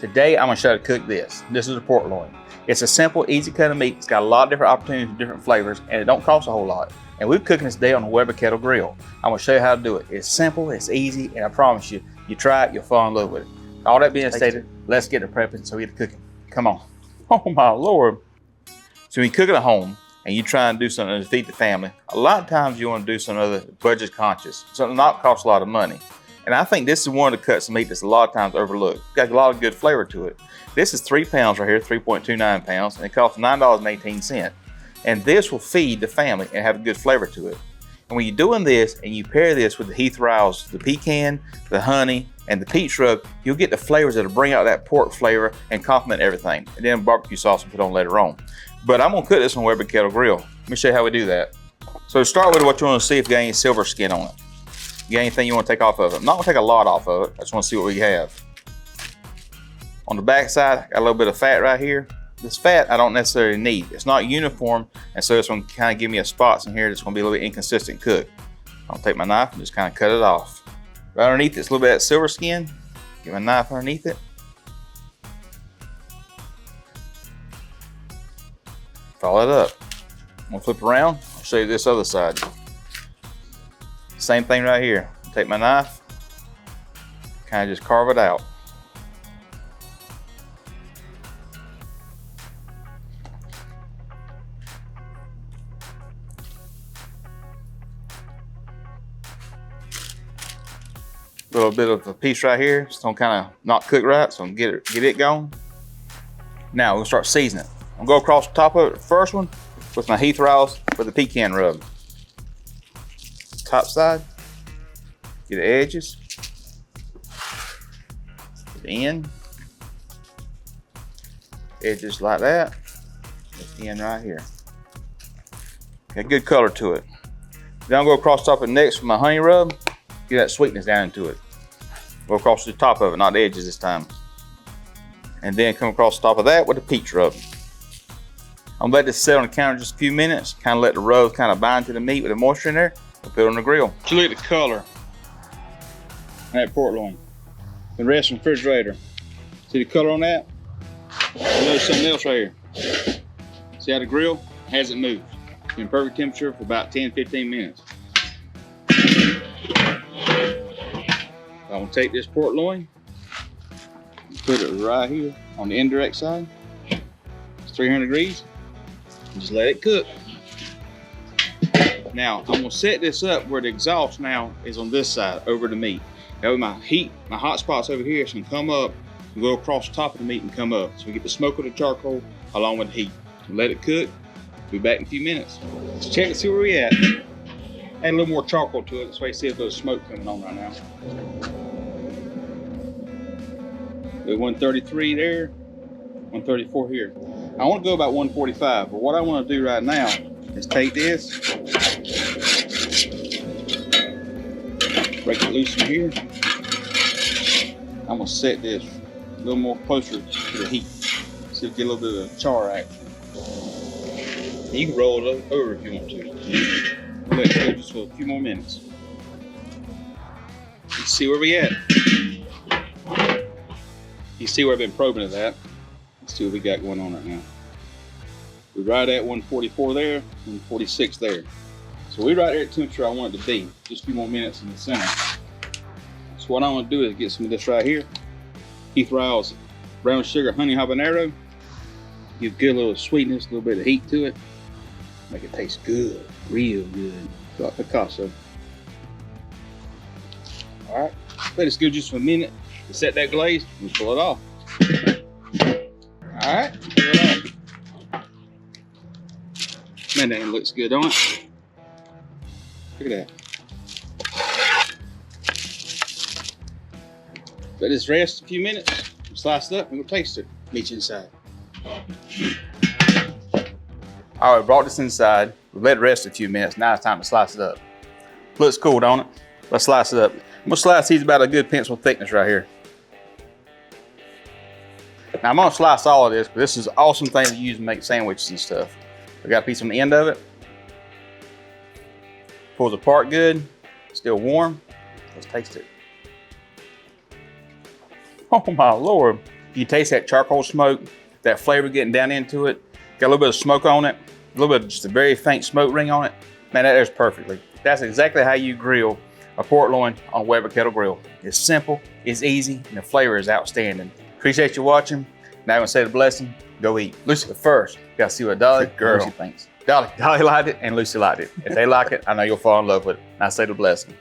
Today I'm gonna show you how to cook this. This is a pork loin. It's a simple, easy cut of meat. It's got a lot of different opportunities for different flavors, and it don't cost a whole lot. And we're cooking this today on the Weber Kettle Grill. I'm gonna show you how to do it. It's simple, it's easy, and I promise you, you try it, you'll fall in love with it. All that being stated, let's get to prepping so we get to cooking. Come on. Oh my Lord. So when you cook at home and you try and do something to feed the family, a lot of times you want to do something other budget conscious, something not cost a lot of money. And I think this is one of the cuts of meat that's a lot of times overlooked. It's got a lot of good flavor to it. This is 3 pounds right here, 3.29 pounds, and it costs $9.18. And this will feed the family and have a good flavor to it. And when you're doing this and you pair this with the Heath Riles, the pecan, the honey, and the peach rub, you'll get the flavors that'll bring out that pork flavor and complement everything. And then barbecue sauce will put on later on. But I'm gonna cook this on Weber Kettle Grill. Let me show you how we do that. So to start with, what you wanna see if you got any silver skin on it. You got anything you want to take off of it. I'm not going to take a lot off of it. I just want to see what we have. On the back side, I got a little bit of fat right here. This fat I don't necessarily need. It's not uniform, and so it's going to kind of give me a spots in here that's going to be a little bit inconsistent cook. I'll take my knife and just kind of cut it off. Right underneath it's a little bit of that silver skin. Get my knife underneath it. Follow it up. I'm going to flip around. I'll show you this other side. Same thing right here. Take my knife, kind of just carve it out. A little bit of a piece right here. It's gonna kind of not cook right, so I'm gonna get it going. Now we'll start seasoning. I'm gonna go across the top of it, the first one, with my Heath Riles with the pecan rub. Top side, get the edges, get the end, edges like that, get the end right here. Got good color to it. Then I'll go across the top of it next with my honey rub, get that sweetness down into it. Go across the top of it, not the edges this time. And then come across the top of that with the peach rub. I'm gonna let this sit on the counter just a few minutes, kind of let the rub kind of bind to the meat with the moisture in there. We'll put it on the grill. Just look at the color of that pork loin. Been resting in the refrigerator. See the color on that? Notice something else right here. See how the grill hasn't moved. It's been perfect temperature for about 10-15 minutes. I'm gonna take this pork loin and put it right here on the indirect side. It's 300 degrees. And just let it cook. Now, I'm gonna set this up where the exhaust now is on this side, over the meat. That way my heat, my hot spots over here, so can come up and go across the top of the meat and come up. So we get the smoke of the charcoal along with the heat. So let it cook. Be back in a few minutes. Let's check and see where we at. Add a little more charcoal to it, this way you see if there's smoke coming on right now. We're 133 there, 134 here. I want to go about 145, but what I want to do right now is take this, break it loose from here. I'm gonna set this a little more closer to the heat, so you get a little bit of char action. You can roll it over if you want to. Let it go just for a few more minutes. Let's see where we at. You see where I've been probing it at. Let's see what we got going on right now. We're right at 144 there, 146 there. So we're right there at temperature I want it to be. Just a few more minutes in the center. So what I want to do is get some of this right here. Heath Riles brown sugar honey habanero. Give good little sweetness, a little bit of heat to it. Make it taste good, real good. Like Picasso. All right, let it go just for a minute to set that glaze and pull it off. All right, pull it off. Man, that looks good, don't it? Look at that. Let this rest a few minutes, slice it up, and we'll taste it. Meet you inside. All right, brought this inside. We let it rest a few minutes. Now it's time to slice it up. Looks cool, don't it? Let's slice it up. I'm gonna slice these about a good pencil thickness right here. Now I'm gonna slice all of this, but this is an awesome thing to use to make sandwiches and stuff. I got a piece on the end of it. Pulls apart good, still warm. Let's taste it. Oh my Lord. You taste that charcoal smoke, that flavor getting down into it. Got a little bit of smoke on it, a little bit of just a very faint smoke ring on it. Man, that is perfectly. That's exactly how you grill a pork loin on a Weber Kettle Grill. It's simple, it's easy, and the flavor is outstanding. Appreciate you watching. Now I'm gonna say the blessing, go eat. Lucy, but first, you gotta see what Dolly and Lucy thinks. Dolly liked it and Lucy liked it. If they like it, I know you'll fall in love with it. And I say the blessing.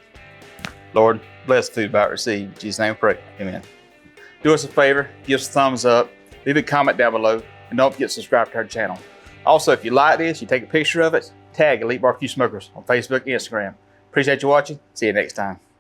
Lord, bless the food about received. In Jesus' name we pray, amen. Do us a favor, give us a thumbs up, leave a comment down below, and don't forget to subscribe to our channel. Also, if you like this, you take a picture of it, tag Elite BBQ Smokers on Facebook and Instagram. Appreciate you watching. See you next time.